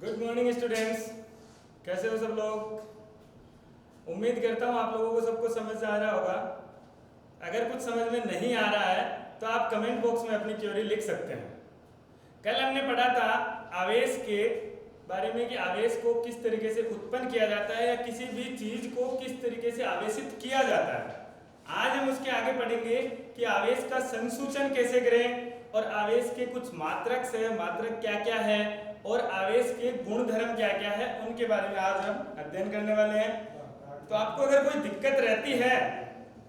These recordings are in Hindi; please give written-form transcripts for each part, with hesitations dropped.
गुड मॉर्निंग स्टूडेंट्स, कैसे हो सब लोग। उम्मीद करता हूँ आप लोगों को सबको समझ आ रहा होगा। अगर कुछ समझ में नहीं आ रहा है तो आप कमेंट बॉक्स में अपनी क्वेरी लिख सकते हैं। कल हमने पढ़ा था आवेश के बारे में कि आवेश को किस तरीके से उत्पन्न किया जाता है या किसी भी चीज को किस तरीके से आवेशित किया जाता है। आज हम उसके आगे पढ़ेंगे कि आवेश का संसूचन कैसे करें और आवेश के कुछ मात्रक से मात्रक क्या क्या है और आवेश के गुणधर्म क्या क्या है उनके बारे में आज हम अध्ययन करने वाले हैं। तो आपको अगर कोई दिक्कत रहती है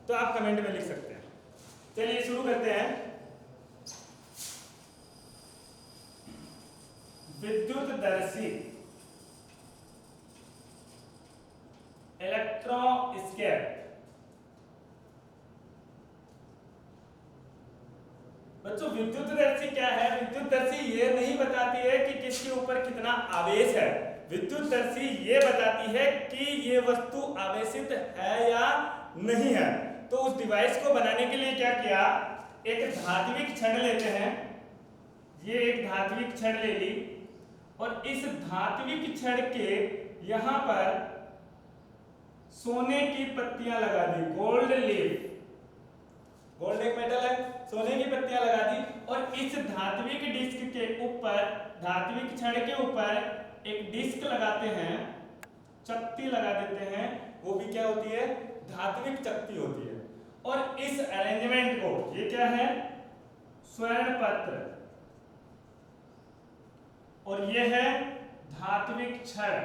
तो आप कमेंट में लिख सकते हैं। चलिए शुरू करते हैं। विद्युतदर्शी इलेक्ट्रोस्केप। बच्चों विद्युतदर्शी क्या है? विद्युतदर्शी ये नहीं बताती है कि किसके ऊपर कितना आवेश है। विद्युतदर्शी ये बताती है कि ये वस्तु आवेशित है या नहीं है। तो उस डिवाइस को बनाने के लिए क्या किया, एक धात्विक छड़ लेते हैं। ये एक धात्विक छड़ ले ली और इस धात्विक छड़ के यहां पर सोने की पत्तियां लगा दी, गोल्ड लीफ। गोल्ड एक मेटल है, सोने की पत्तियां लगा दी और इस धात्विक डिस्क के ऊपर, धात्विक छड़ के ऊपर एक डिस्क लगाते हैं, चकती लगा देते हैं। वो भी क्या होती है? धात्विक चकती होती है। और इस अरेंजमेंट को, ये क्या है? स्वर्ण पत्र, और ये है धात्विक छड़,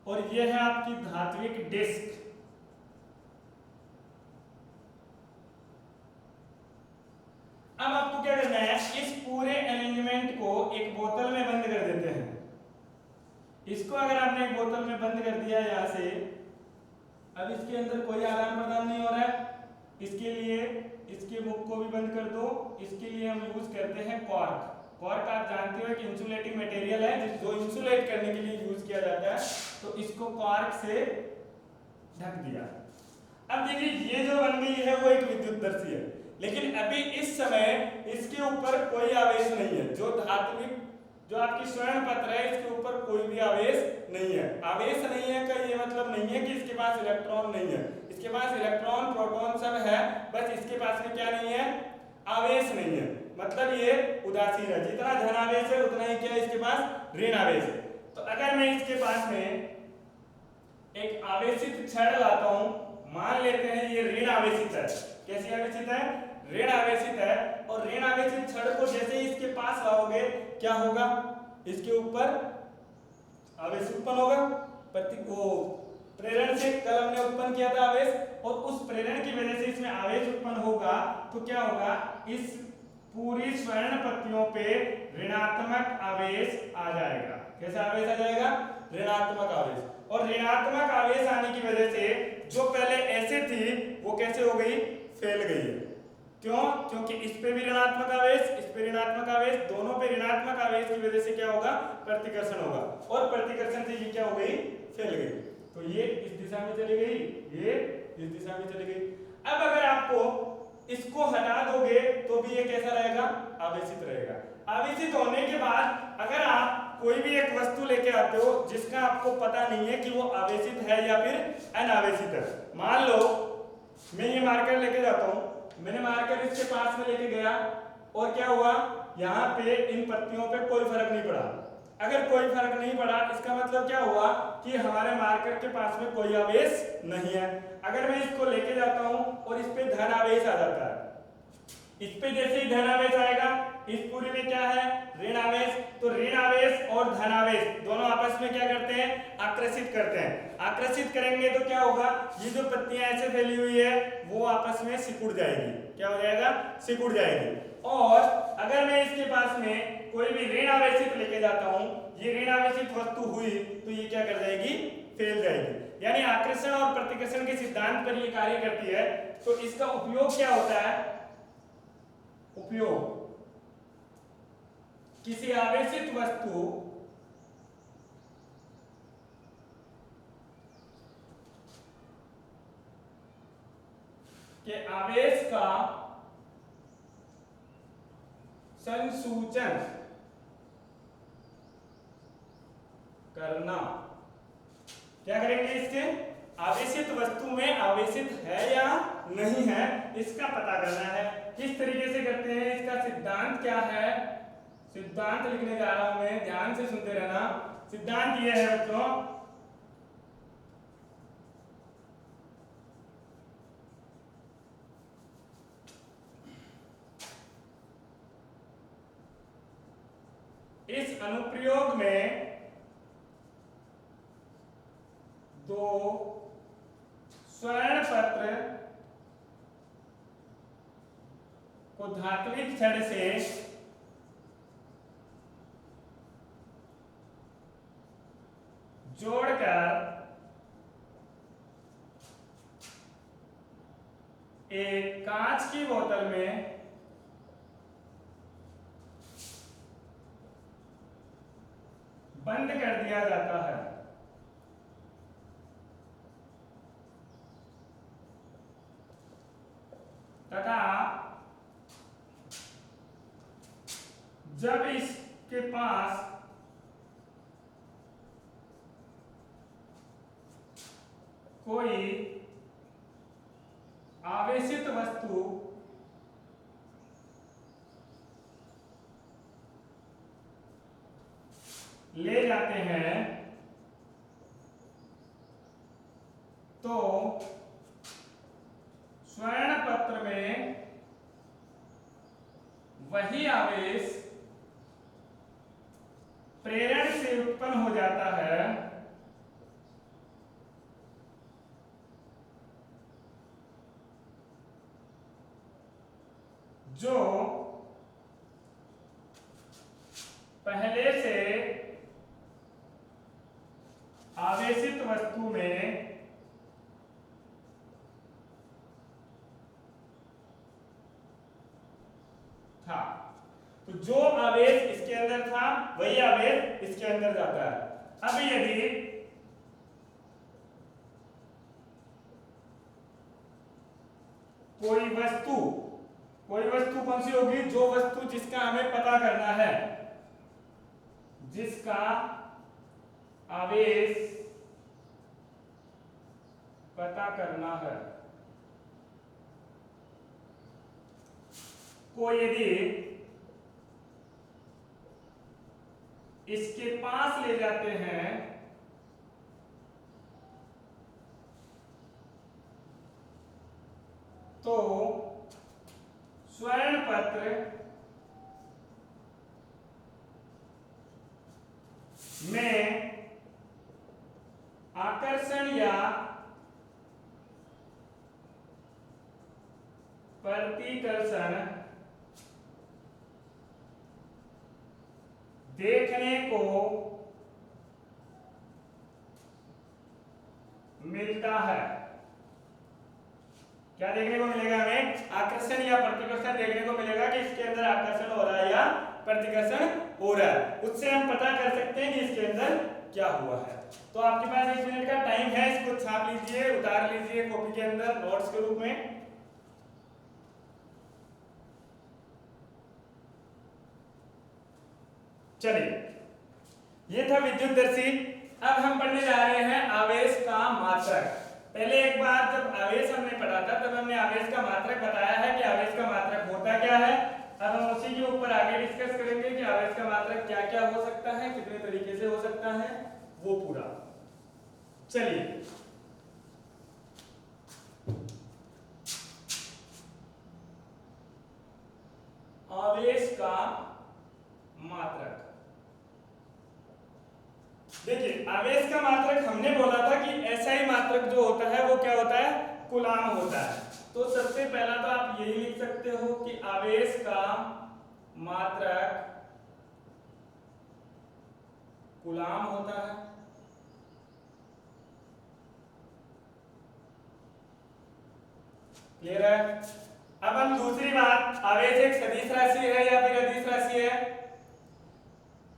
और ये है आपकी धात्विक डिस्क। अब आपको क्या करना है, इस पूरे अरेंजमेंट को एक बोतल में बंद कर देते हैं। इसको अगर आपने एक बोतल में बंद कर दिया यहां से, अब इसके अंदर कोई आदान प्रदान नहीं हो रहा है। इसके लिए इसके मुख को भी बंद कर दो। इसके लिए हम यूज करते हैं कॉर्क। कॉर्क आप जानते हो कि इंसुलेटिंग मटेरियल है जो इंसुलेट करने के लिए यूज किया जाता है। तो इसको कॉर्क से ढक दिया। अब देखिए ये जो बन गई है वो एक विद्युतदर्शी है, लेकिन अभी इस समय इसके ऊपर कोई आवेश नहीं है। जो धात्विक, जो आपकी स्वर्ण पत्र है, इसके ऊपर कोई भी आवेश नहीं है। आवेश नहीं है का ये मतलब नहीं है कि इसके पास इलेक्ट्रॉन नहीं है। इसके पास इलेक्ट्रॉन प्रोटॉन सब है, बस इसके पास में क्या नहीं है? आवेश नहीं है। मतलब ये उदासीन है। जितना धन आवेश है उतना ही क्या इसके पास ऋण आवेश है। तो अगर मैं इसके पास में एक आवेशित छड़ लाता हूं, मान लेते हैं ये ऋण आवेशित है। कैसी आवेशित है? ऋण आवेशित है। और ऋण आवेशित छड़ को जैसे ही इसके पास लाओगे क्या होगा? इसके ऊपर आवेश उत्पन्न होगा। वो प्रेरण से कल हमने उत्पन्न किया था आवेश, और उस प्रेरण की वजह से इसमें आवेश उत्पन्न होगा। तो क्या होगा? इस पूरी स्वर्ण पत्तियों पे ऋणात्मक आवेश आ जाएगा। कैसा आवेश आ जाएगा? ऋणात्मक आवेश। और ऋणात्मक आवेश आने की वजह से जो पहले ऐसे थी वो कैसे हो गई? फैल गई है। क्यों? क्योंकि इस पे भी ऋणात्मक आवेश, इस पे ऋणात्मक आवेश, दोनों पे ऋणात्मक आवेश की वजह से क्या होगा? प्रतिकर्षण होगा। और प्रतिकर्षण से ये क्या हो गई? फैल गई। तो ये इस दिशा में चली गई, ये इस दिशा में चली गई। अब अगर आपको इसको हटा दोगे तो भी ये कैसा रहेगा? आवेशित रहेगा। आवेशित होने के बाद अगर आप कोई भी एक वस्तु लेके आते हो जिसका आपको पता नहीं है कि वो आवेशित है या फिर अनावेशित है। मान लो मैं ये मार्कर लेके जाता हूं, मैंने मार्कर इसके पास में लेके गया और क्या हुआ? यहाँ पे इन पत्तियों पे कोई फर्क नहीं पड़ा। अगर कोई फर्क नहीं पड़ा इसका मतलब क्या हुआ? कि हमारे मार्कर के पास में कोई आवेश नहीं है। अगर मैं इसको लेके जाता हूं और इस पे धन आवेश आ जाता है, इस पे जैसे ही धन आवेश आएगा, इस पूरी में क्या है? ऋण आवेश। तो ऋण आवेश और धन आवेश दोनों आपस में क्या करते हैं? आकर्षित करते हैं। आकर्षित करेंगे तो क्या होगा? ये जो पत्तियां ऐसे फैली हुई है वो आपस में सिकुड़ जाएगी। क्या हो जाएगा? सिकुड़ जाएगी। और अगर मैं इसके पास में कोई भी ऋण आवेशित लेके जाता हूं, ये ऋण आवेशित वस्तु हुई तो ये क्या कर जाएगी? फैल जाएगी। यानी आकर्षण और प्रतिकर्षण के सिद्धांत पर ये कार्य करती है। तो इसका उपयोग क्या होता है? उपयोग किसी आवेशित वस्तु के आवेश का संसूचन करना। क्या करेंगे? इसके आवेशित वस्तु में आवेशित है या नहीं है इसका पता करना है। किस तरीके से करते हैं, इसका सिद्धांत क्या है, सिद्धांत लिखने जा रहा हूं मैं, ध्यान से सुनते रहना। सिद्धांत यह है बच्चों, इस अनुप्रयोग में दो स्वर्ण पत्र को धात्विक छड़ से जोड़कर एक कांच की बोतल में बंद कर दिया जाता है। तथा जब इसके पास कोई आवेशित वस्तु ले जाते हैं तो स्वर्ण पत्र में वही आवेश प्रेरण से उत्पन्न हो जाता है जो पहले से आवेशित वस्तु में था। तो जो आवेश इसके अंदर था वही आवेश इसके अंदर जाता है। अब यदि कोई वस्तु कौन सी होगी, जो वस्तु जिसका हमें पता करना है, जिसका आवेश पता करना है, को यदि इसके पास ले जाते हैं तो स्वर्ण पत्र में आकर्षण या प्रतिकर्षण देखने को मिलता है। क्या देखने को मिलेगा हमें? आकर्षण या प्रतिकर्षण देखने को मिलेगा कि इसके अंदर आकर्षण हो रहा है या प्रतिकर्षण हो रहा है। उससे हम पता कर सकते हैं कि इसके अंदर क्या हुआ है। तो आपके पास 1 मिनट का टाइम है, इसको छाप लीजिए, उतार लीजिए कॉपी के अंदर नोट्स के रूप में। चलिए, ये था विद्युतदर्शी। अब हम पढ़ने जा रहे हैं आवेश का मात्रक। पहले एक बार जब आवेश हमने पढ़ा था तब हमने आवेश का मात्रक बताया है कि आवेश का मात्रक होता क्या है। अब हम उसी के ऊपर आगे डिस्कस करेंगे कि आवेश का मात्रक क्या क्या हो सकता है, कितने तरीके से हो सकता है, वो पूरा। चलिए, आवेश का मात्रक। देखिए, आवेश का मात्रक हमने बोला था कि ऐसा ही मात्रक जो होता है वो क्या होता है? कूलाम होता है। तो सबसे पहला तो आप यही लिख सकते हो कि आवेश का मात्रक कूलाम होता है। क्लियर है? अब हम दूसरी बात, आवेश एक सदिश राशि है या फिर अदिश राशि है?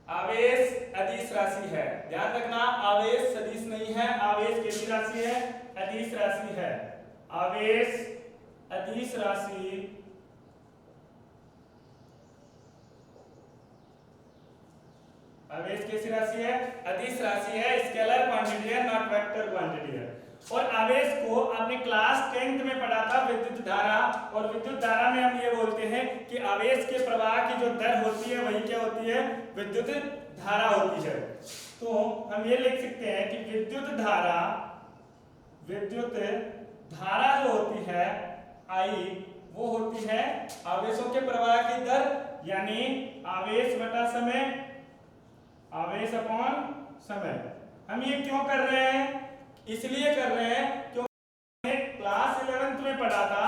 आवेश अदिश राशि है। ध्यान रखना, आवेश सदिश नहीं है, आवेश कैसी राशि है? अदिश राशि है। आवेश अदिश राशि आवेश कैसी राशि है? अदिश राशि है, स्केलर क्वांटिटी है, नॉट वेक्टर क्वांटिटी है। और आवेश को आपने क्लास 10th में पढ़ा था विद्युत धारा, और विद्युत धारा में हम ये बोलते हैं कि आवेश के प्रवाह की जो दर होती है वही क्या होती है? विद्युत धारा होती है। तो हम ये लिख सकते हैं कि विद्युत धारा जो होती है आई, वो होती है आवेशों के प्रवाह की दर, यानी आवेश बटा समय, आवेश अपॉन समय। हम ये क्यों कर रहे हैं? इसलिए कर रहे हैं क्योंकि क्लास 11th में पढ़ा था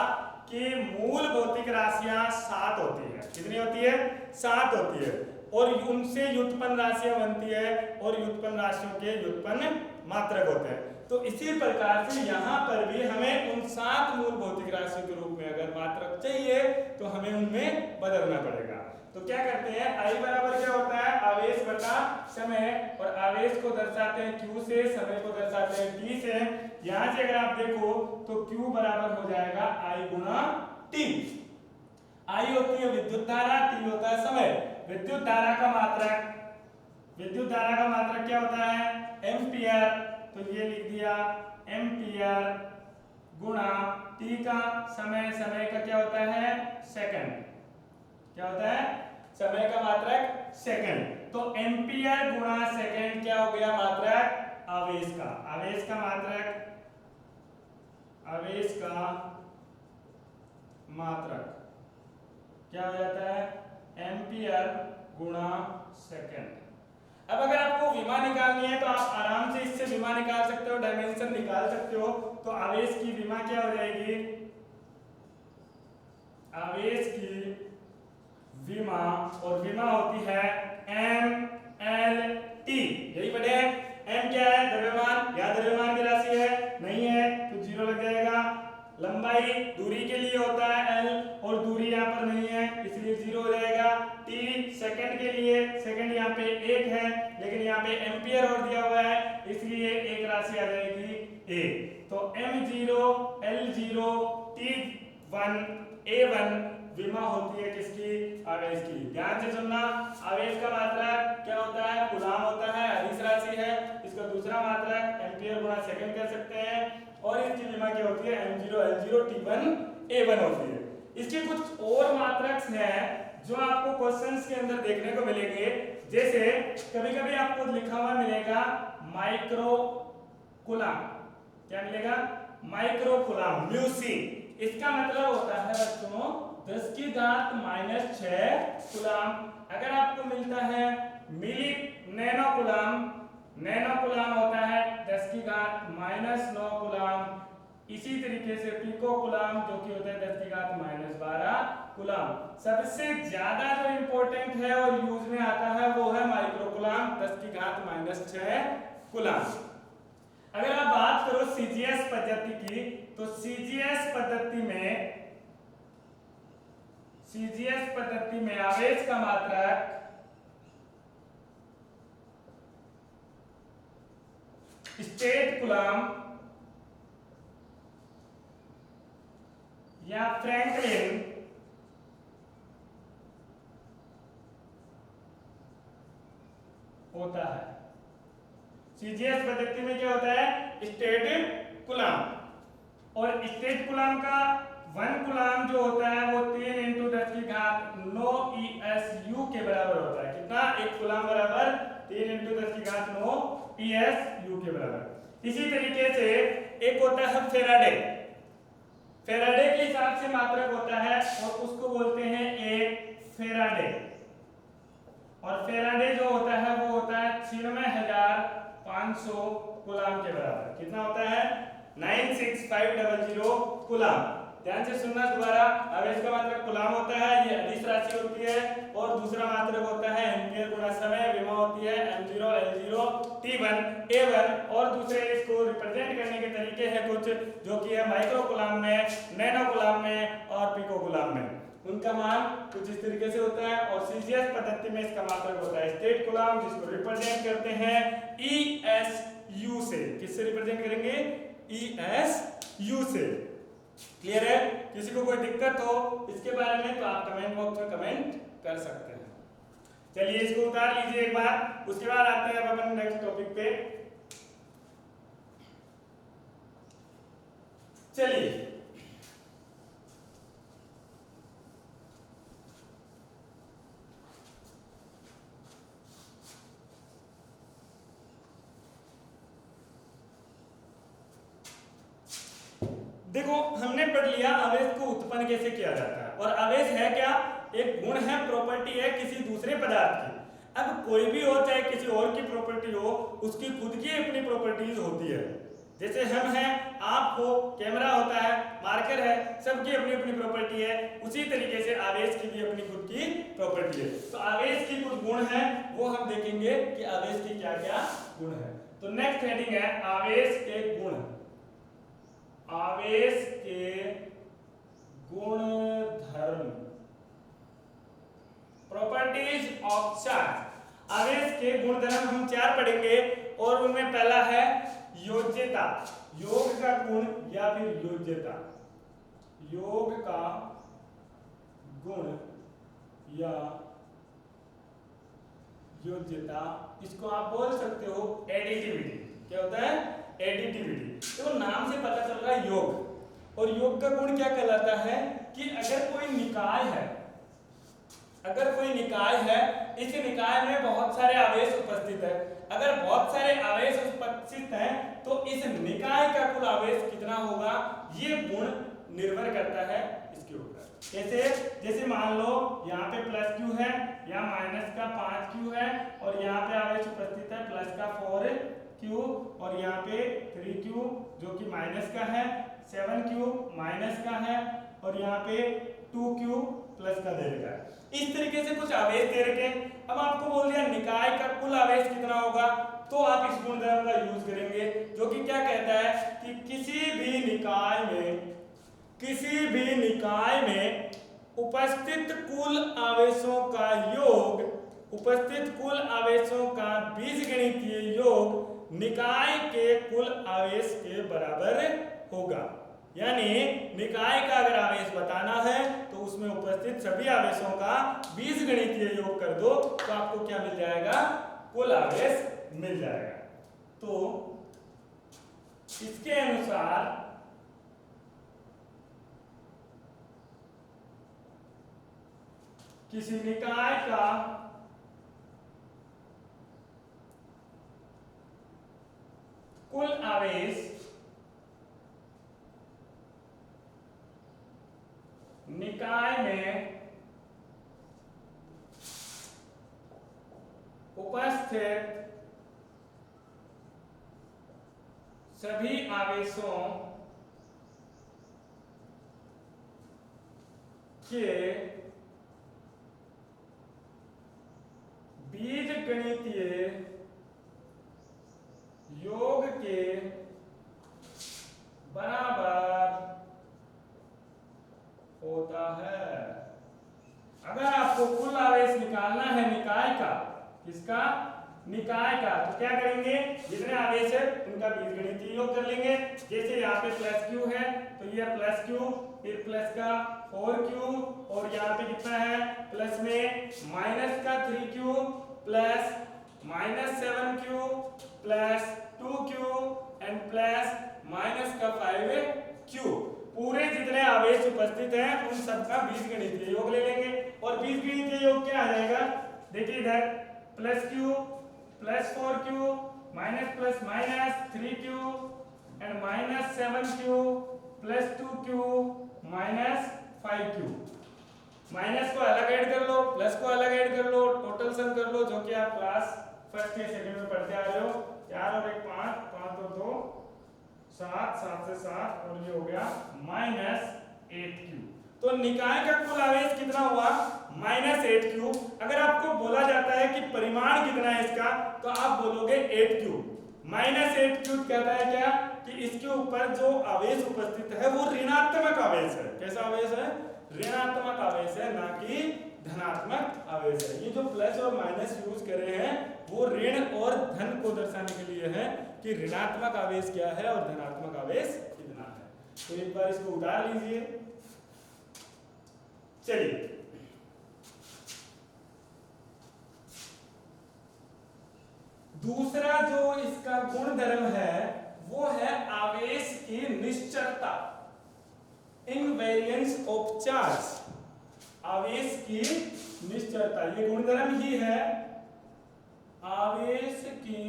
कि मूल भौतिक राशियां 7 होती है। कितनी होती है? 7 होती है, और उनसे व्युत्पन्न राशियां बनती है, और व्युत्पन्न राशियों के व्युत्पन्न मात्रक होते हैं। तो इसी प्रकार से यहाँ पर भी हमें उन 7 मूल भौतिक राशियों के रूप में अगर मात्रक चाहिए तो हमें उनमें बदलना पड़ेगा। तो क्या करते हैं? I बराबर क्या होता है? आवेश बटा समय, और आवेश को दर्शाते हैं Q से, समय को दर्शाते हैं T से। यहाँ से अगर आप देखो तो Q बराबर हो जाएगा I गुणा T। I होती है विद्युत धारा, T होता है समय। विद्युत धारा का मात्रक क्या होता है? एम्पियर। तो ये लिख दिया एम्पियर गुणा T का समय, समय का क्या होता है? सेकंड। क्या होता है? समय का मात्रक सेकंड। तो एम्पियर गुणा सेकंड क्या हो गया? मात्रक आवेश का। आवेश का मात्रक क्या हो जाता है? एम्पियर गुणा सेकंड। अब अगर आपको विमा निकालनी है तो आप आराम से इससे विमा निकाल सकते हो, डायमेंशन निकाल सकते हो। तो आवेश की विमा क्या हो जाएगी? आवेश की विमा, और विमा होती है MLT। यही पढ़े हैं। M क्या है? द्रव्यमान। या द्रव्यमान की राशि है? नहीं है तो 0 लग जाएगा। लंबाई दूरी के लिए होता है L, और दूरी यहाँ पर नहीं है इसलिए 0 हो जाएगा। T सेकंड के लिए, सेकंड यहाँ पे 1 है, लेकिन यहाँ पे एम्पियर और दिया हुआ है इसलिए एक राशि आ जाएगी 1। तो M0 L0 T1 A1 विमा होती है किसकी? आवेश की। ध्यान से सुनना, आवेश का मात्रक क्या होता है? कूलाम होता है, अदिश राशि है। इसका दूसरा मात्रक एम्पियर गुणा सेकंड कर सकते हैं, और इसकी विमा क्या होती है? M0 L0 T1 A1 होती है। इसके कुछ और मात्रक हैं जो आपको क्वेश्चंस के अंदर देखने को मिलेंगे। जैसे कभी-कभी आपको लिखा हुआ मिलेगा माइक्रो कूलाम। क्या मिलेगा? Micro coulomb, Meucci. इसका मतलब होता है बच्चों 10 की घात -6 कूलाम। अगर आपको मिलता है मिली नैनो कूलाम, नैनो कूलाम होता है 10 की घात -9 कूलाम। इसी तरीके से पिको कूलाम जो कि होता है 10 की घात -12 कूलाम। सबसे ज्यादा जो इंपॉर्टेंट है और यूज में आता है वो है माइक्रो कूलाम 10 की घात -6 कूलाम। अगर आप बात करो सीजीएस पद्धति की, तो सीजीएस पद्धति में आवेश का मात्रक स्टेट कूलाम या फ्रैंकलिन होता है। सीजीएस पद्धति में क्या होता है? State coulomb. और स्टेट कूलाम का 1 कूलाम जो होता है वो 10 × 10 की घात 9 ESU के बराबर होता है। कितना? 1 कूलाम बराबर 10 × 10 की घात 9 ESU के बराबर। इसी तरीके से एक होता है फेराडे। फेराडे के हिसाब से मात्रक होता है और उसको बोलते हैं एक फेराडे। और फेराडे जो होता है वो होता है 96,500 कूलाम के बराबर। कितना होता है? 96500 कूलाम। ध्यान से सुनना दोबारा। आवेश का मात्रक कूलाम होता है, ये अदिश राशि होती है, और दूसरा मात्रक होता है एम्पियर गुणा समय। विमा होती है M0 L0 T1 A1, और दूसरे इसको रिप्रेजेंट करने के तरीके हैं कुछ, जो कि है माइक्रो कूलाम में, नैनो कूलाम में और पिको कूलाम में। उनका मान कुछ इस तरीके से होता है। और सीजीएस पद्धति में इसका मात्रक होता है स्टेट कूलाम, जिसको रिप्रेजेंट करते हैं ESU से। किससे रिप्रेजेंट करेंगे? ESU से। क्लियर है? किसी को कोई दिक्कत हो इसके बारे में तो आप कमेंट बॉक्स में कमेंट कर सकते हैं। चलिए इसको उतार लीजिए एक बार, उसके बाद आते हैं अब अपन नेक्स्ट टॉपिक पे। चलिए देखो, हमने पढ़ लिया आवेश को उत्पन्न कैसे किया जाता है। और आवेश है क्या? एक गुण है, प्रॉपर्टी है किसी दूसरे पदार्थ की। अब कोई भी हो, चाहे किसी और की प्रॉपर्टी हो, उसकी खुद की अपनी प्रॉपर्टीज होती है। जैसे हम हैं, आप हो, कैमरा होता है, मार्कर है, सबकी अपनी अपनी प्रॉपर्टी है। उसी तरीके से आवेश की भी अपनी खुद की प्रॉपर्टी है। तो आवेश की कुछ गुण है, वो हम देखेंगे कि आवेश की क्या क्या गुण है। तो नेक्स्ट हेडिंग है आवेश के गुण। आवेश के गुणधर्म, प्रॉपर्टीज ऑफ चार्ज। आवेश के गुणधर्म हम 4 पढ़ेंगे और उनमें पहला है योज्यता, योग का गुण या फिर योज्यता, योग का गुण या योज्यता। इसको आप बोल सकते हो एडिटिविटी। क्या होता है? एडिटिविटी। तो नाम से पता चल रहा है योग। और योग का गुण क्या कहलाता है कि अगर कोई निकाय है, अगर कोई निकाय है, इस निकाय में बहुत सारे आवेश उपस्थित है। अगर बहुत सारे आवेश उपस्थित हैं तो इस निकाय का कुल आवेश कितना होगा, ये गुण निर्भर करता है इसके ऊपर। कैसे? जैसे मान लो यहाँ पे प्लस क्यू है, यहाँ माइनस का 5 क्यू है, और यहाँ पे आवेश उपस्थित है प्लस का 4 क्यू, और यहाँ पे 3 क्यू जो कि माइनस का है, 7 क्यू माइनस का है, और यहाँ पे 2 क्यू प्लस का दे रखा है। इस तरीके से कुछ आवेश दे रखे। अब आपको बोल दिया निकाय का कुल आवेश कितना होगा, तो आप इस गुणधर्म का यूज करेंगे, जो कि क्या कहता है कि किसी भी निकाय में उपस्थित कुल आवेशों का योग, उपस्थित कुल आवेशों का बीजगणितीय योग निकाय के कुल आवेश के बराबर होगा। यानी निकाय का अगर आवेश बताना है तो उसमें उपस्थित सभी आवेशों का बीजगणितीय योग कर दो, तो आपको क्या मिल जाएगा? कुल आवेश मिल जाएगा। तो इसके अनुसार किसी निकाय का कुल आवेश निकाय में उपस्थित सभी आवेशों के बीजगणितीय योग के बराबर होता है। अगर आपको कुल आवेश निकालना है निकाय का, किसका? निकाय का, तो क्या करेंगे? जितने आवेश है उनका बीजगणितीय योग कर लेंगे। जैसे यहाँ पे प्लस क्यू है तो ये प्लस क्यू, फिर प्लस का 4q, और यहाँ पे कितना है प्लस में माइनस का 3q plus minus 7q plus 2q and plus minus का 5q। पूरे जितने आवेश उपस्थित हैं उन सबका बीजगणितीय योग ले लेंगे। और बीजगणितीय योग क्या आ जाएगा? देखिए इधर plus q plus 4q minus plus minus 3q and minus 7q plus 2q minus 5q। Minus को अलग ऐड कर लो, प्लस को अलग ऐड कर लो, टोटल सम कर लो, जो कि आप क्लास फर्स्ट या सेकंड में पढ़ते आ रहे हो। 4 और 1 5, 5 और 2 7, 7 से 7, और ये हो गया माइनस 8q। तो निकाय का कुल आवेश कितना हुआ? Minus 8q। अगर आपको बोला जाता है कि परिमाण कितना है इसका, तो आप बोलोगे 8q। माइनस 8q कहता है क्या कि इसके ऊपर जो आवेश उपस्थित है वो ऋणात्मक आवेश है। कैसा आवेश है? ऋणात्मक आवेश है, ना कि धनात्मक आवेश है। ये जो प्लस और माइनस यूज कर रहे हैं वो ऋण और धन को दर्शाने के लिए है कि ऋणात्मक आवेश क्या है और धनात्मक आवेश कितना है। तो एक बार इसको उतार लीजिए। चलिए दूसरा जो इसका गुण धर्म है वो है आवेश की निश्चलता, इनवेरिएंस ऑफ चार्ज। आवेश की निश्चलता ये गुणधर्म ही है, आवेश की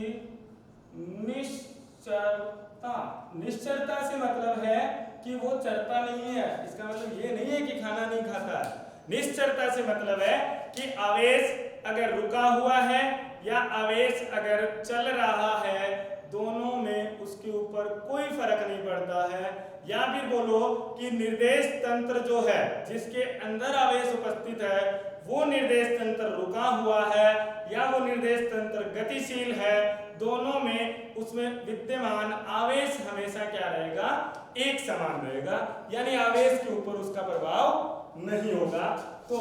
निश्चलता। निश्चलता से मतलब है कि वो चलता नहीं है, इसका मतलब ये नहीं है कि खाना नहीं खाता है। निश्चलता से मतलब है कि आवेश अगर रुका हुआ है या आवेश अगर चल रहा है, दोनों में उसके ऊपर कोई फर्क नहीं पड़ता है। या फिर बोलो कि निर्देश तंत्र जो है जिसके अंदर आवेश उपस्थित है वो निर्देश तंत्र रुका हुआ है या वो निर्देश तंत्र गतिशील है, दोनों में उसमें विद्यमान आवेश हमेशा क्या रहेगा, एक समान रहेगा, यानी आवेश के ऊपर उसका प्रभाव नहीं होगा। तो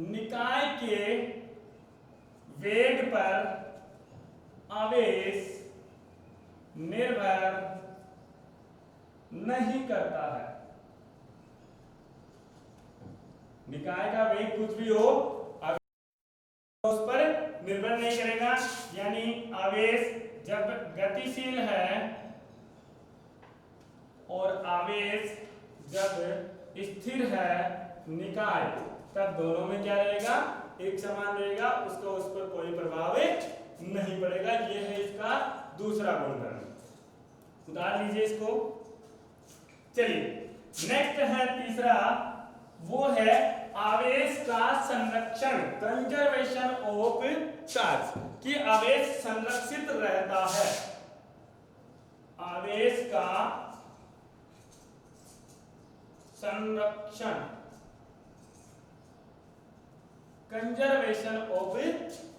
निकाय के वेग पर आवेश निर्भर नहीं करता है। निकाय का वेग कुछ भी हो उस पर निर्भर नहीं करेगा, यानी आवेश जब गतिशील है और आवेश जब स्थिर है निकाय, तब दोनों में क्या रहेगा, एक समान रहेगा, उसका उस पर कोई प्रभाव नहीं पड़ेगा। यह है इसका दूसरा गुणधर्म। उतार लीजिए इसको। चलिए नेक्स्ट है तीसरा, वो है आवेश का संरक्षण, कंजर्वेशन ऑफ चार्ज, कि आवेश संरक्षित रहता है। आवेश का संरक्षण, कंजर्वेशन ऑफ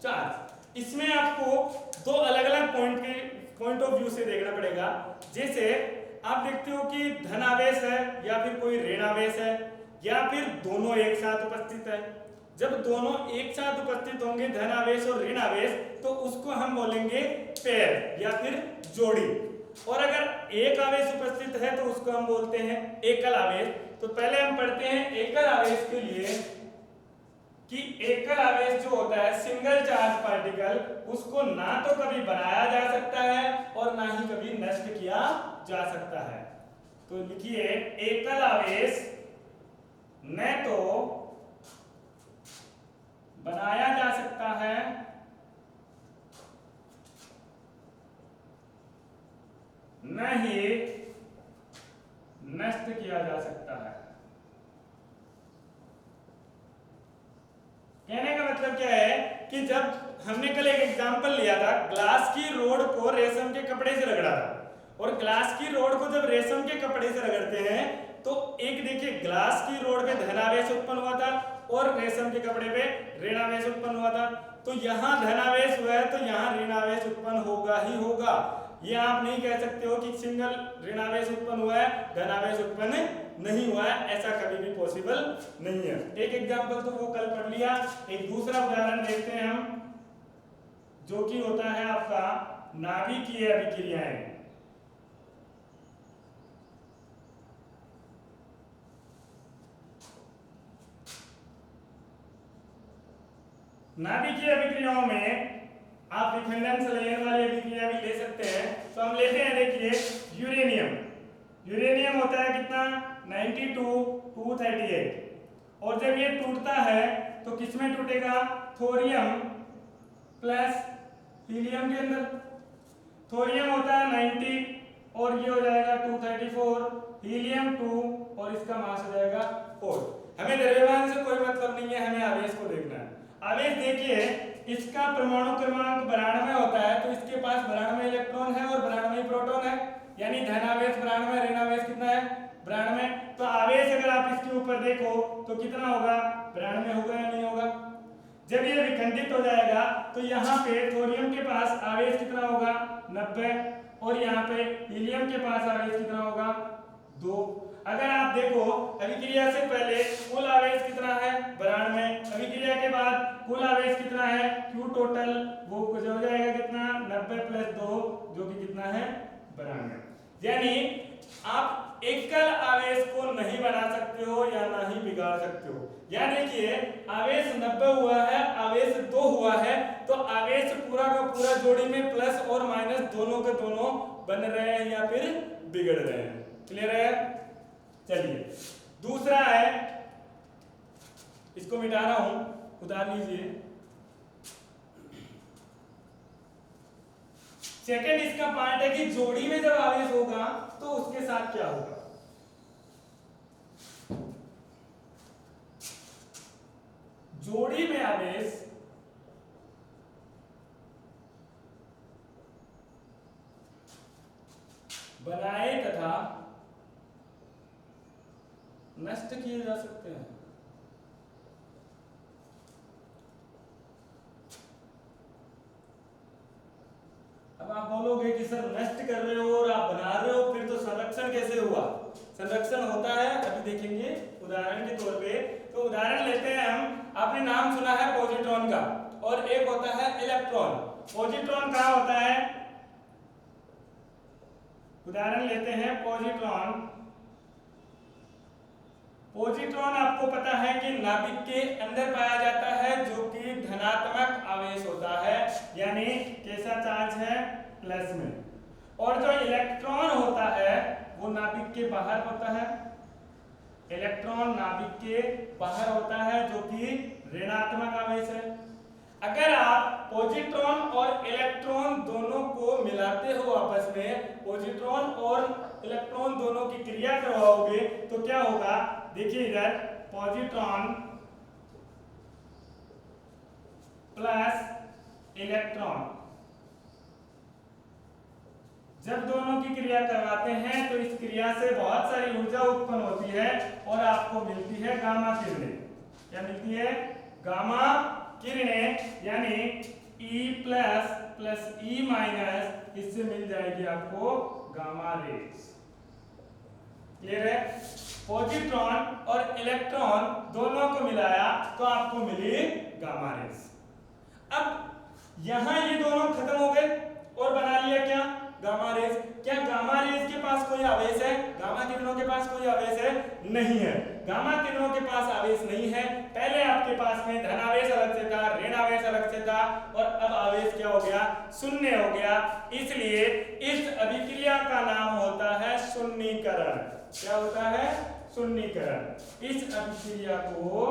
चार्ज। इसमें आपको दो अलग अलग पॉइंट ऑफ व्यू से देखना पड़ेगा। जैसे आप देखते हो कि धन आवेश है या फिर कोई ऋण आवेश है या फिर दोनों एक साथ उपस्थित है। जब दोनों एक साथ उपस्थित होंगे धन आवेश और ऋण आवेश, तो उसको हम बोलेंगे पेयर या फिर जोड़ी। और अगर एक आवेश उपस्थित है तो उसको हम बोलते हैं एकल आवेश। तो पहले हम पढ़ते हैं एकल आवेश के लिए कि एकल आवेश जो होता है सिंगल चार्ज पार्टिकल, उसको ना तो कभी बनाया जा सकता है और ना ही कभी नष्ट किया जा सकता है। तो लिखिए एकल आवेश न तो बनाया जा सकता है न ही नष्ट किया जा सकता है। कहने का मतलब क्या है कि जब हमने कल एक एग्जांपल लिया था, ग्लास की रोड को रेशम के कपड़े से रगड़ा था, और ग्लास की रोड को जब रेशम के कपड़े से रगड़ते हैं तो एक देखिए ग्लास की रोड पे धनावेश उत्पन्न हुआ था और रेशम के कपड़े पे ऋणावेश उत्पन्न हुआ था। तो यहाँ धनावेश हुआ है तो यहाँ ऋणावेश उत्पन्न होगा ही होगा। ये आप नहीं कह सकते हो कि सिंगल ऋणावेश उत्पन्न हुआ है धनावेश उत्पन्न नहीं हुआ है, ऐसा कभी भी पॉसिबल नहीं है। एक एग्जांपल तो वो कल पढ़ लिया, एक दूसरा उदाहरण देखते हैं हम, जो कि होता है आपका नाभिकीय अभिक्रियाएं। नाभिकीय अभिक्रियाओं में आप विखंडन संलयन वाली अभिक्रिया भी ले सकते हैं। तो हम लेते हैं, देखिए यूरेनियम। यूरेनियम होता है कितना, 92 238, और जब ये टूटता है तो किसमें टूटेगा, थोरियम प्लस हीलियम के अंदर। थोरियम होता है 90 और ये हो जाएगा 234, हीलियम 2 और इसका मास हो जाएगा 4। हमें द्रव्यमान से कोई मतलब नहीं है, हमें आवेश को देखना है। आवेश देखिए इसका परमाणु क्रमांक 92 होता है, तो इसके पास 92 इलेक्ट्रॉन है और 92 प्रोटॉन है, यानी धनावेश 92, ऋणावेश कितना है 92। तो आवेश अगर आप इसके ऊपर देखो तो कितना होगा, 92 होगा या नहीं होगा। जब ये विखंडित हो जाएगा तो यहाँ पे थोरियम के पास आवेश कितना होगा 90 और यहाँ पे हीलियम के पास आवेश कितना होगा 2। अगर आप देखो अभिक्रिया से पहले कुल आवेश कितना है 92, अभिक्रिया के बाद कुल आवेश कितना है Q टोटल, वो हो जाएगा कितना 90 प्लस 2 जो कि कितना है 92। यानी आप एकल आवेश को नहीं बना सकते हो या ना ही बिगाड़ सकते हो। या देखिए आवेश 90 हुआ है, आवेश 2 हुआ है, तो आवेश पूरा का पूरा जोड़ी में प्लस और माइनस दोनों के दोनों बन रहे हैं या फिर बिगड़ रहे हैं। क्लियर है? चलिए दूसरा है, इसको मिटा रहा हूं, उतार लीजिए। सेकेंड इसका पार्ट है कि जोड़ी में जब आवेश होगा तो उसके साथ क्या होगा। जोड़ी में आवेश बनाए तथा नष्ट किए जा सकते हैं। अब आप बोलोगे कि सर नष्ट कर रहे हो और आप बना रहे हो, फिर तो संरक्षण कैसे हुआ? संरक्षण होता है, अभी देखेंगे उदाहरण के तौर पे। तो उदाहरण लेते हैं हम, आपने नाम सुना है पॉजिट्रॉन का, और एक होता है इलेक्ट्रॉन। पॉजिट्रॉन कहाँ होता है? उदाहरण लेते हैं पॉजिट्रॉन। पॉजिट्रॉन आपको पता है कि नाभिक के अंदर पाया जाता है, जो कि धनात्मक आवेश होता है, यानी कैसा चार्ज है? प्लस में। और जो इलेक्ट्रॉन होता है वो नाभिक के बाहर होता है। इलेक्ट्रॉन नाभिक के बाहर होता है, जो कि ऋणात्मक आवेश है। अगर आप पॉजिट्रॉन और इलेक्ट्रॉन दोनों को मिलाते हो आपस में, पॉजिट्रॉन और इलेक्ट्रॉन दोनों की क्रिया करवाओगे तो क्या होगा? देखिए इधर पॉजिट्रॉन प्लस इलेक्ट्रॉन, जब दोनों की क्रिया करवाते हैं तो इस क्रिया से बहुत सारी ऊर्जा उत्पन्न होती है और आपको मिलती है गामा किरणें। क्या मिलती है? गामा किरणें, यानी E plus plus E minus, इससे मिल जाएगी आपको गामा रेज। क्लियर है? पॉजिट्रॉन और इलेक्ट्रॉन दोनों को मिलाया तो आपको मिली गामा रेज। अब यहां ये दोनों खत्म हो गए और बना लिया क्या? Gamma rays. क्या गामा रेज के पास कोई आवेश है? गामा किरणों के पास कोई आवेश है? नहीं है। गामा किरणों के पास आवेश नहीं है। पहले आपके पास में धन आवेश अलग से था, ऋण आवेश अलग से था, और अब आवेश क्या हो गया? शून्य हो गया। इसलिए इस अभिक्रिया का नाम होता है शून्यीकरण। क्या होता है? शून्यीकरण। इस अभिक्रिया को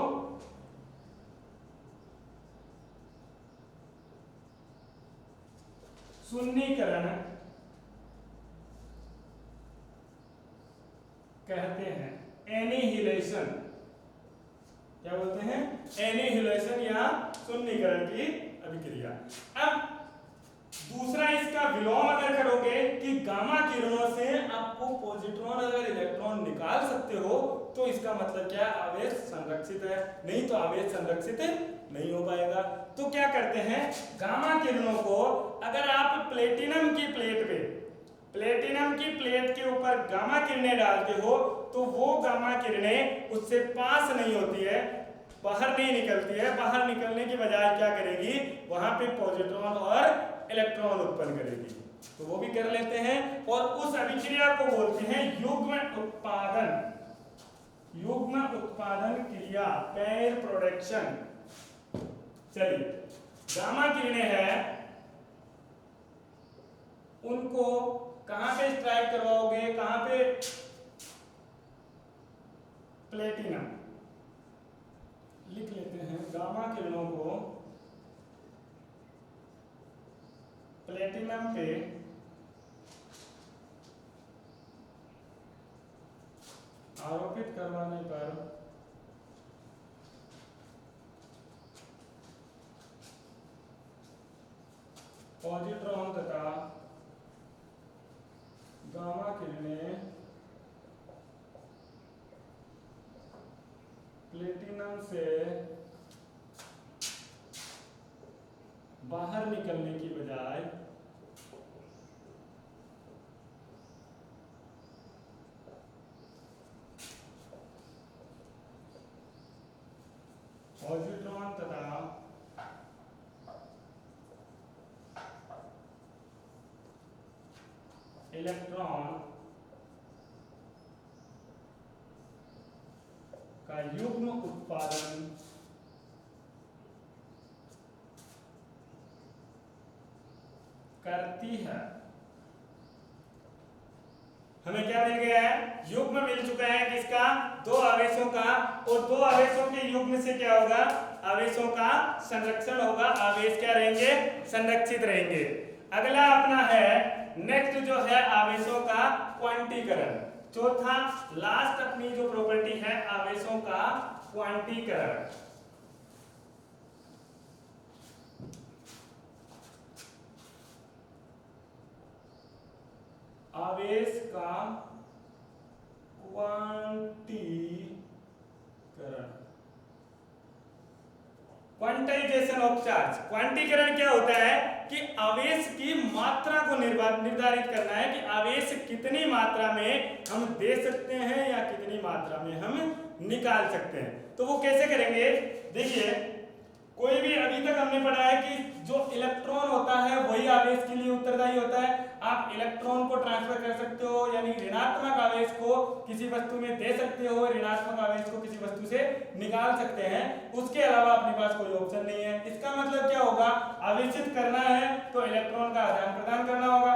शून्यीकरण कहते हैं। एनिहिलेशन। क्या बोलते हैं? एनिहिलेशन या शून्यीकरण की अभिक्रिया। अब दूसरा इसका विलोम अगर करोगे कि गामा किरणों से आपको पॉजिट्रॉन अगर इलेक्ट्रॉन निकाल सकते हो, तो इसका मतलब क्या है? आवेश संरक्षित है, नहीं तो आवेश संरक्षित नहीं हो पाएगा। तो क्या करते हैं? गामा किरणों को अगर आप प्लेटिनम की प्लेट के ऊपर गामा किरणें डालते हो, तो वो गामा किरणें उससे पास नहीं होती है, बाहर नहीं निकलती है। बाहर निकलने की बजाय क्या करेगी? वहां पे पॉजिट्रॉन और इलेक्ट्रॉन उत्पन्न करेगी। तो वो भी कर लेते हैं, और उस अभिक्रिया को बोलते हैं युग्म उत्पादन। युग्म उत्पादन क्रिया, पेयर प्रोडक्शन। चलिए, गामा किरणें हैं, उनको कहां पे स्ट्राइक करवाओगे? कहां पे? प्लेटिनम। लिख लेते हैं गामा किरणों को प्लेटिनम पे आरोपित करवाने पर पॉजिट्रॉन तथा गामा किरणें प्लेटिनम से बाहर निकलने की बजाय पॉजिट्रॉन तथा इलेक्ट्रॉन का युग्म उत्पादन करती है। हमें क्या मिल गया है? युग्म मिल चुका है किसका? दो आवेशों का, और दो आवेशों के युग्म से क्या होगा? आवेशों का संरक्षण होगा। आवेश क्या रहेंगे? संरक्षित रहेंगे। अगला अपना है नेक्स्ट जो है आवेशों का क्वांटीकरण। चौथा लास्ट अपनी जो प्रॉपर्टी है आवेशों का क्वांटीकरण। आवेश का क्वांटीकरण, क्वांटाइजेशन ऑफ चार्ज। क्वांटीकरण क्या होता है कि आवेश की मात्रा को निर्धारित करना है कि आवेश कितनी मात्रा में हम दे सकते हैं या कितनी मात्रा में हम निकाल सकते हैं। तो वो कैसे करेंगे? देखिए, कोई भी अभी तक हमने पढ़ा है कि जो इलेक्ट्रॉन होता है वही आवेश के लिए उत्तरदायी होता है। आप इलेक्ट्रॉन को ट्रांसफर कर सकते हो, यानी ऋणात्मक आवेश को किसी वस्तु में दे सकते हो, ऋणात्मक आवेश को किसी वस्तु से निकाल सकते हैं। उसके अलावा अपने पास कोई ऑप्शन नहीं है। इसका मतलब क्या होगा? आवेशित करना है तो इलेक्ट्रॉन का आदान प्रदान करना होगा,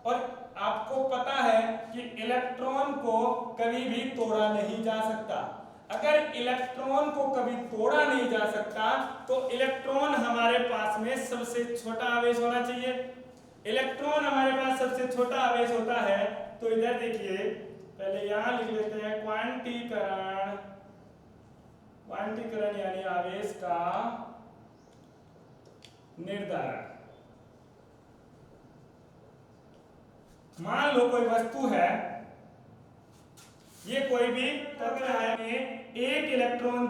और आपको पता है कि इलेक्ट्रॉन को कभी भी तोड़ा नहीं जा सकता। अगर इलेक्ट्रॉन को कभी तोड़ा नहीं जा सकता तो इलेक्ट्रॉन हमारे पास में सबसे छोटा आवेश होना चाहिए। इलेक्ट्रॉन हमारे पास सबसे छोटा आवेश होता है। तो इधर देखिए, पहले यहां लिख लेते हैं क्वांटीकरण। क्वांटीकरण यानी आवेश का निर्धारण। मान लो कोई वस्तु है, ये कोई भी तत्व है, एक इलेक्ट्रॉन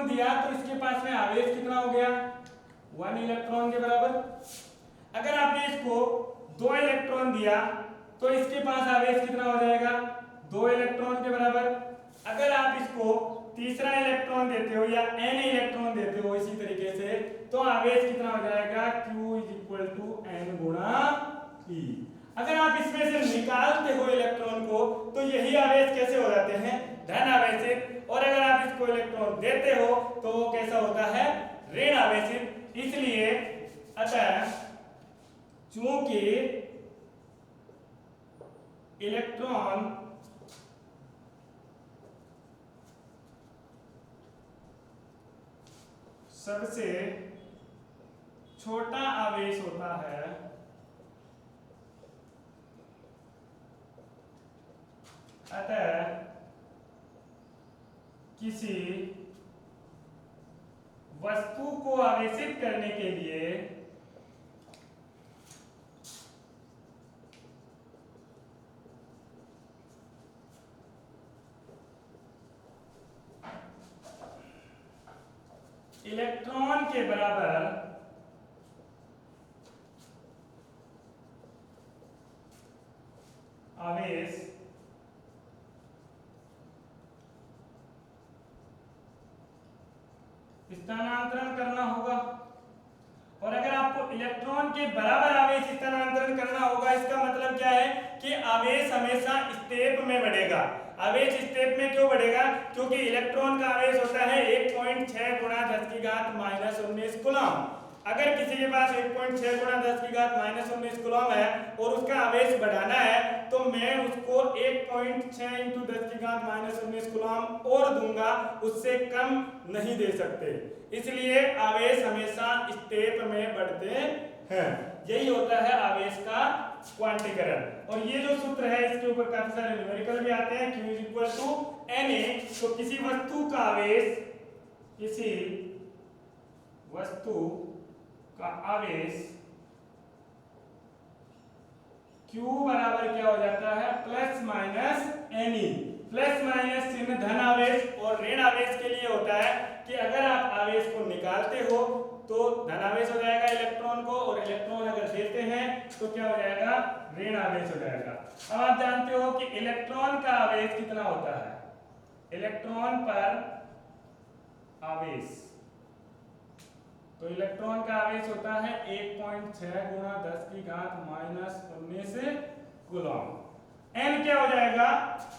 दिया तो इसके पास में आवेश कितना हो गया? 1 इलेक्ट्रॉन के बराबर। अगर आपने इसको 2 इलेक्ट्रॉन दिया तो इसके पास आवेश कितना हो जाएगा? 2 इलेक्ट्रॉन के बराबर। अगर आप इसको तीसरा इलेक्ट्रॉन देते हो या n इलेक्ट्रॉन देते हो इसी तरीके से, तो आवेश कितना हो जाएगा? Q = n गुणा E। अगर आप इसमें से निकालते हो इलेक्ट्रॉन को तो यही आवेश कैसे हो जाते हैं? धन आवेशित। और अगर आप इसको इलेक्ट्रॉन देते हो तो वो कैसा होता है? ऋण आवेशित। इसलिए अतः चूंकि इलेक्ट्रॉन सबसे छोटा आवेश होता है, अतः किसी वस्तु को आवेशित करने के लिए इलेक्ट्रॉन के बराबर आवेश स्थानांतरण करना होगा। और अगर आपको इलेक्ट्रॉन के बराबर आवेश स्थानांतरण करना होगा, इसका मतलब क्या है कि आवेश हमेशा स्टेप में बढ़ेगा। आवेश स्टेप में क्यों बढ़ेगा? क्योंकि इलेक्ट्रॉन का आवेश होता है 1.6 गुणा 10⁻⁻19 कूलम। अगर किसी के पास 1.6 गुणा 10⁻⁻19 कूलम है और उसका आवेश बढ़ाना है तो मैं उसको 1.6 × 10⁻⁻19 कूलम और दूंगा, उससे कम नहीं दे सकते। इसलिए आवेश हमेशा स्टेप में बढ़ते हैं। यही होता है आवेश का क्वांटीकरण। और ये जो सूत्र है इसके ऊपर काफी सारे न्यूमेरिकल भी आते हैं। Q = Na। तो किसी वस्तु का आवेश, किसी वस्तु का आवेश Q बराबर क्या हो जाता है? ±Ne। प्लस माइनस चिन्ह धन आवेश और ऋण आवेश के लिए होता है कि अगर आप आवेश को निकालते हो तो धन आवेश हो जाएगा इलेक्ट्रॉन को, और इलेक्ट्रॉन अगर देते हैं तो क्या हो जाएगा? ऋण आवेश हो जाएगा। अब आप जानते हो कि इलेक्ट्रॉन का आवेश कितना होता है? इलेक्ट्रॉन पर आवेश, तो इलेक्ट्रॉन का आवेश होता है 1.6 × 10⁻⁻19 कूलम। n क्या हो जाएगा,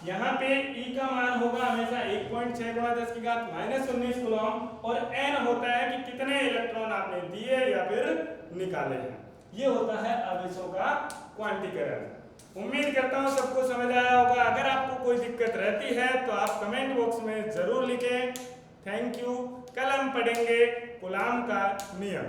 यहाँ पे E का मान होगा हमेशा 1.6 गुणा 10 की घात -19 कूलम, और n होता है कि कितने इलेक्ट्रॉन आपने दिए या फिर निकाले हैं। ये होता है आवेशों का क्वांटीकरण। उम्मीद करता हूँ सबको समझ आया होगा। अगर आपको कोई दिक्कत रहती है तो आप कमेंट बॉक्स में जरूर लिखें। Thank you. कल हम पढ़ेंगे कूलाम का नियम।